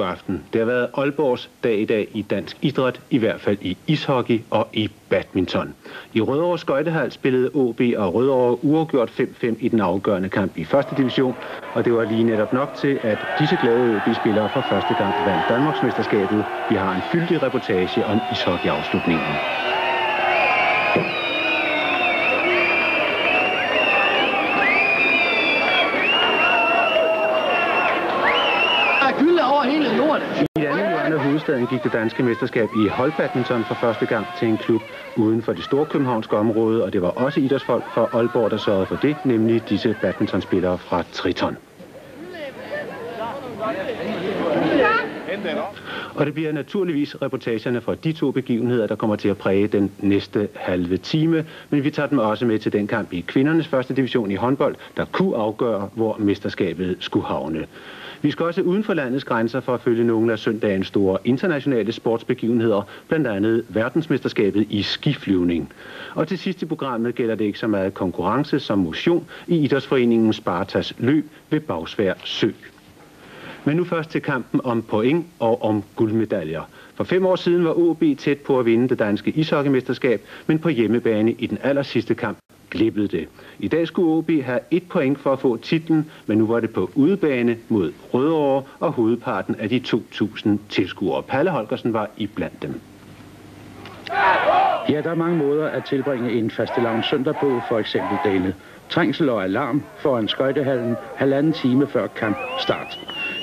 aften. Det har været Aalborgs dag i dag i dansk idræt, i hvert fald i ishockey og i badminton. I Rødovre Skøjtehal spillede OB og Rødovre uafgjort 5-5 i den afgørende kamp i første division, og det var lige netop nok til, at disse glade OB-spillere for første gang vandt Danmarksmesterskabet. Vi har en fyldig reportage om ishockeyafslutningen. I det andet hjørne af hovedstaden gik det danske mesterskab i holdbadminton for første gang til en klub uden for det store københavnske område, og det var også idrætsfolk fra Aalborg, der sørgede for det, nemlig disse badmintonspillere fra Triton. Og det bliver naturligvis reportagerne fra de to begivenheder, der kommer til at præge den næste halve time, men vi tager dem også med til den kamp i kvindernes første division i håndbold, der kunne afgøre, hvor mesterskabet skulle havne. Vi skal også uden for landets grænser for at følge nogle af søndagens store internationale sportsbegivenheder, blandt andet verdensmesterskabet i skiflyvning. Og til sidst i programmet gælder det ikke så meget konkurrence som motion i idrætsforeningen Spartas løb ved Bagsværd Sø. Men nu først til kampen om point og om guldmedaljer. For 5 år siden var OB tæt på at vinde det danske ishockeymesterskab, men på hjemmebane i den allersidste kamp glippede det. I dag skulle OB have 1 point for at få titlen, men nu var det på udebane mod Rødovre, og hovedparten af de 2.000 tilskuere. Palle Holgersen var iblandt dem. Ja, der er mange måder at tilbringe en fastelavns søndag på, for eksempel denne. Trængsel og alarm foran skøjtehallen 1,5 time før kampstart.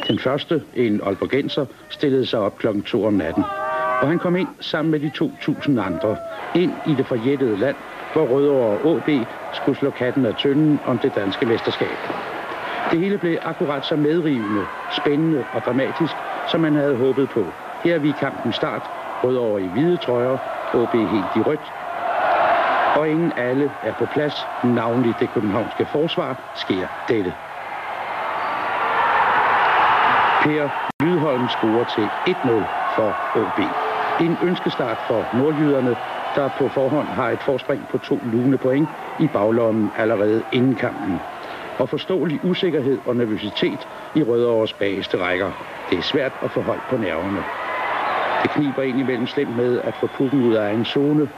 Den første, en aalborgenser, stillede sig op klokken 2 om natten. Og han kom ind sammen med de 2.000 andre, ind i det forjættede land, hvor Rødovre og OB skulle slå katten af tønden om det danske mesterskab. Det hele blev akkurat så medrivende, spændende og dramatisk, som man havde håbet på. Her er vi i kampens start, Rødovre i hvide trøjer, OB helt i rødt. Og inden alle er på plads, navnlig det københavnske forsvar, sker dette. Per Lydholm scorer til 1-0 for OB. En ønskestart for nordjyderne, der på forhånd har et forspring på 2 lune point i baglommen allerede inden kampen. Og forståelig usikkerhed og nervøsitet i Rødovres bageste rækker. Det er svært at få hold på nerverne. Det kniber indimellem slemt med at få pukken ud af egen zone,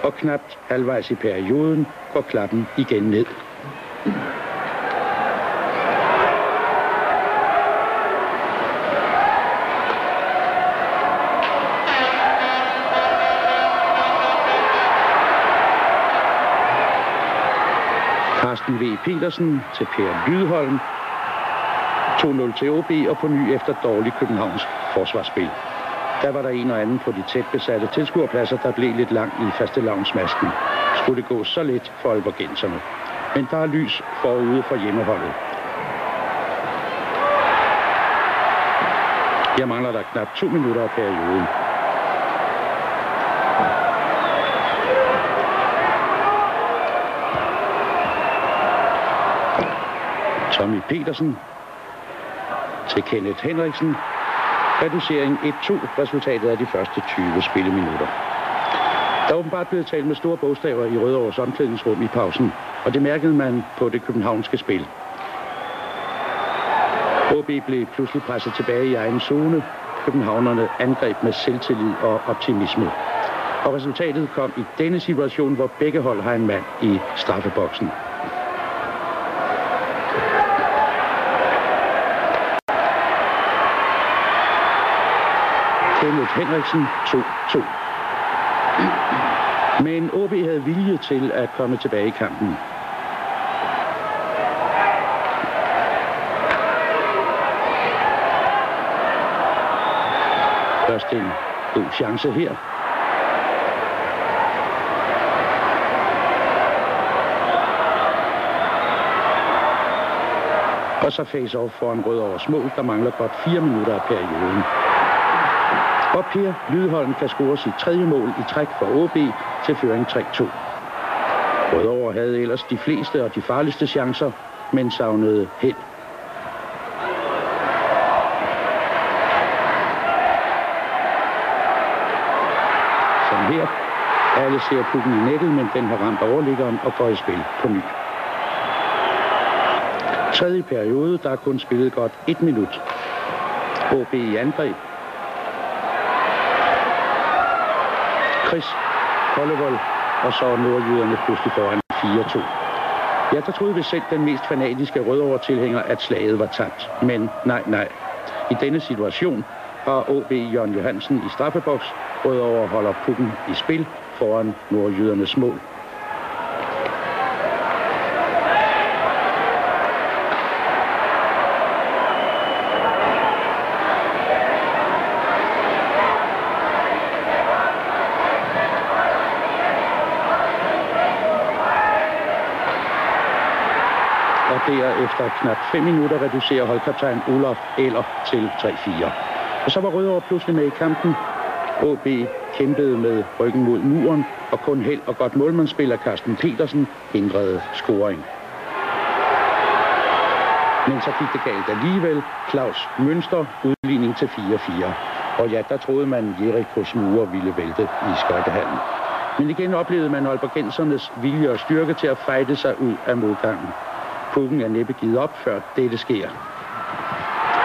og knapt halvvejs i perioden går klappen igen ned. Carsten V. Petersen til Per Lydholm. 2-0 til OB, og på ny efter dårlig københavnsk forsvarsspil. Der var der en og anden på de tæt besatte tilskuerpladser, der blev lidt langt i fastelavnsmasken. Skulle det gå så let for aalborgenserne. Men der er lys forude for hjemmeholdet. Her mangler der knap 2 minutter af perioden. Tommy Petersen til Kenneth Henriksen. Reducering 1-2, resultatet af de første 20 spilleminutter. Der er åbenbart blevet talt med store bogstaver i Rødovres omklædningsrum i pausen, og det mærkede man på det københavnske spil. OB blev pludselig presset tilbage i egen zone. Københavnerne angreb med selvtillid og optimisme. Og resultatet kom i denne situation, hvor begge hold har en mand i straffeboksen. Kenneth Henriksen 2-2. Men OB havde vilje til at komme tilbage i kampen. Først en god chance her. Og så face-off foran Rødovres mål, der mangler godt 4 minutter af perioden. Og Per Lydholm kan score sit 3. mål i træk for OB til føring 3-2. Rødovre havde ellers de fleste og de farligste chancer, men savnede held. Som her. Alle ser pukken i nettet, men den har ramt overliggeren og går i spil på ny. Tredje periode, der er kun spillet godt 1 minut. OB i angreb. Chris Kollevold, og så nordjyderne pludselig foran 4-2. Ja, der troede vi selv den mest fanatiske Rødovre-tilhænger, at slaget var tabt. Men nej. I denne situation har OB Jørgen Johansen i straffeboks. Rødovre holder pucken i spil foran nordjydernes mål. Efter knap 5 minutter reducerer holdkaptajn Olaf Eller til 3-4. Og så var Rødovre pludselig med i kampen. OB kæmpede med ryggen mod muren, og kun held og godt målmandsspiller Carsten Petersen hindrede scoring. Men så gik det galt alligevel. Claus Mønster udligning til 4-4. Og ja, der troede man, Jericho Smure ville vælte i skøjtehallen. Men igen oplevede man aalborgensernes vilje og styrke til at fejde sig ud af modgangen. Pukken er næppe givet op, før dette sker.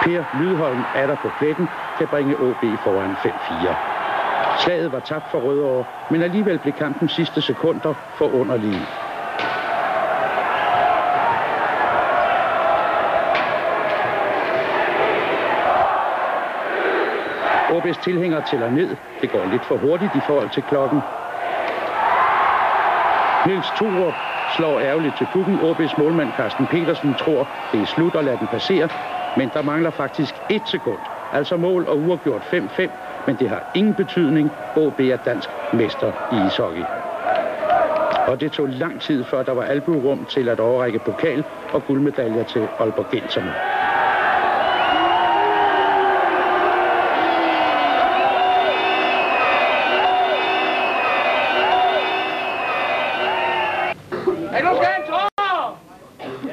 Per Lydholm er der på pletten, kan bringe OB foran 5-4. Slaget var tabt for Rødovre, men alligevel blev kampens sidste sekunder forunderlige. OB's tilhængere tæller ned. Det går lidt for hurtigt i forhold til klokken. Niels Thorup slår ærgerligt til pukken. OB's målmand Carsten Petersen tror, det er slut og lader den passere. Men der mangler faktisk 1 sekund. Altså mål og uafgjort 5-5. Men det har ingen betydning. OB er dansk mester i ishockey. Og det tog lang tid, før der var albuerum til at overrække pokal og guldmedaljer til aalborgenserne.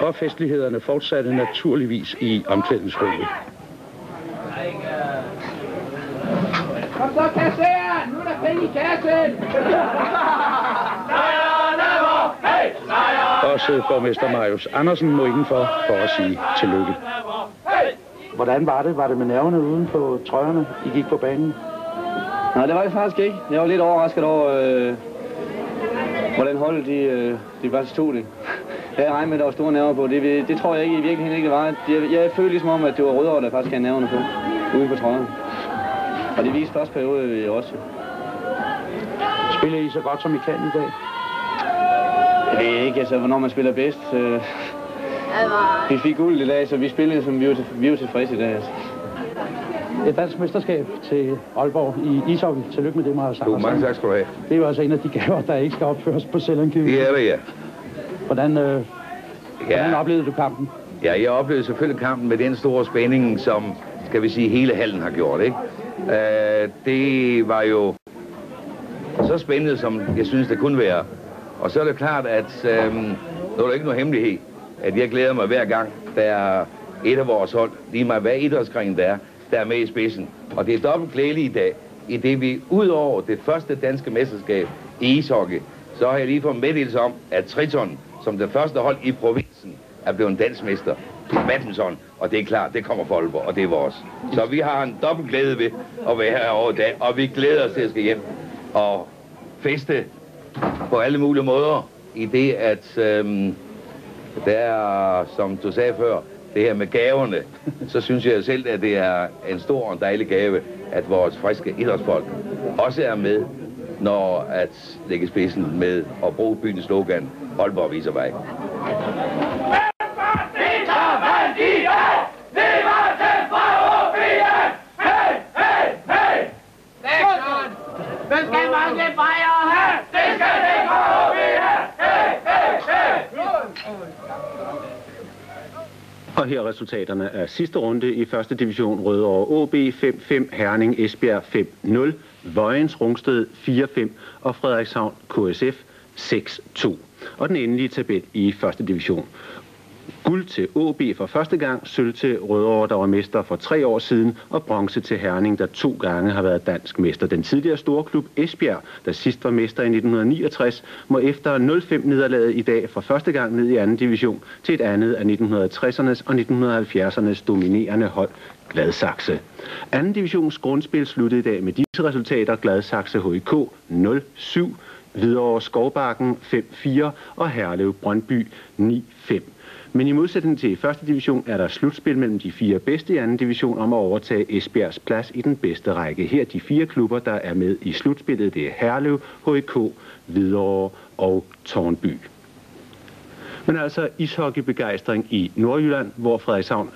Og festlighederne fortsatte naturligvis i omklædningsrummet. Kom så, kasseren! Nu er der penge i kassen! Også borgmester Marius Andersen må indenfor for at sige tillykke. Hvordan var det? Var det med nerverne uden på trøjerne, I gik på banen? Nej, det var det faktisk ikke. Jeg var lidt overrasket over, hvordan holdet de faktisk tog det. Jeg regnede med, at der var store nerver på. Det tror jeg ikke i virkeligheden ikke, det var. Jeg følte ligesom om, at det var Rødovre, der faktisk havde nerverne på, ude på trøjen. Og det viste første periode også. Spiller I så godt, som I kan i dag? Jeg ved ikke, altså, hvornår man spiller bedst. Vi fik guld i dag, så vi spillede, som vi var tilfredse i dag. Altså. Et dansk mesterskab til Aalborg i ishockey. Tillykke med det, Marius Andersen. Mange tak skal du have. Det er jo altså en af de gaver, der ikke skal opføres på Sellenkøb. Det er det, ja. Hvordan oplevede du kampen? Ja, jeg oplevede selvfølgelig kampen med den store spænding, som, skal vi sige, hele hallen har gjort, ikke? Det var jo så spændende, som jeg synes, det kunne være. Og så er det klart, at nu er der ikke noget hemmelighed, at jeg glæder mig hver gang, der er et af vores hold, lige meget hvad idrætsgren der er med i spidsen. Og det er dobbelt glædeligt i dag, i det vi ud over det første danske mesterskab i ishockey, så har jeg lige fået meddelelse om, at Triton, som det første hold i provinsen, er blevet dansmester i badminton, og det er klart, det kommer for Aalborg, og det er vores. Så vi har en dobbelt glæde ved at være herovre i dag, og vi glæder os til at skal hjem og feste på alle mulige måder, i det at der er, som du sagde før, det her med gaverne, så synes jeg selv, at det er en stor og dejlig gave, at vores friske idrætsfolk også er med, når at lægge spidsen med at bruge byens slogan, Aalborg viser vej. Hvem skal mange fejre her? Det skal det gå op i her! Og her er resultaterne af sidste runde i første division. Rødovre OB 5-5, Herning Esbjerg 5-0, Vojens Rungsted 4-5 og Frederikshavn KSF 6-2. Og den endelige tabel i første division. Guld til OB for første gang, sølv til Rødovre, der var mester for 3 år siden, og bronze til Herning, der 2 gange har været dansk mester. Den tidligere store klub Esbjerg, der sidst var mester i 1969, må efter 0-5 nederlaget i dag for første gang ned i anden division til et andet af 1960'ernes og 1970'ernes dominerende hold, Gladsaxe. Anden divisions grundspil sluttede i dag med disse resultater: Gladsaxe HIK 0-7, Hvidovre Skovbakken 5-4 og Herlev Brøndby 9-5. Men i modsætning til første division er der slutspil mellem de 4 bedste i anden division om at overtage Esbjergs plads i den bedste række. Her de 4 klubber, der er med i slutspillet, det er Herlev, HIK, Hvidovre og Tårnby. Men altså ishockeybegejstring i Nordjylland, hvor Frederikshavn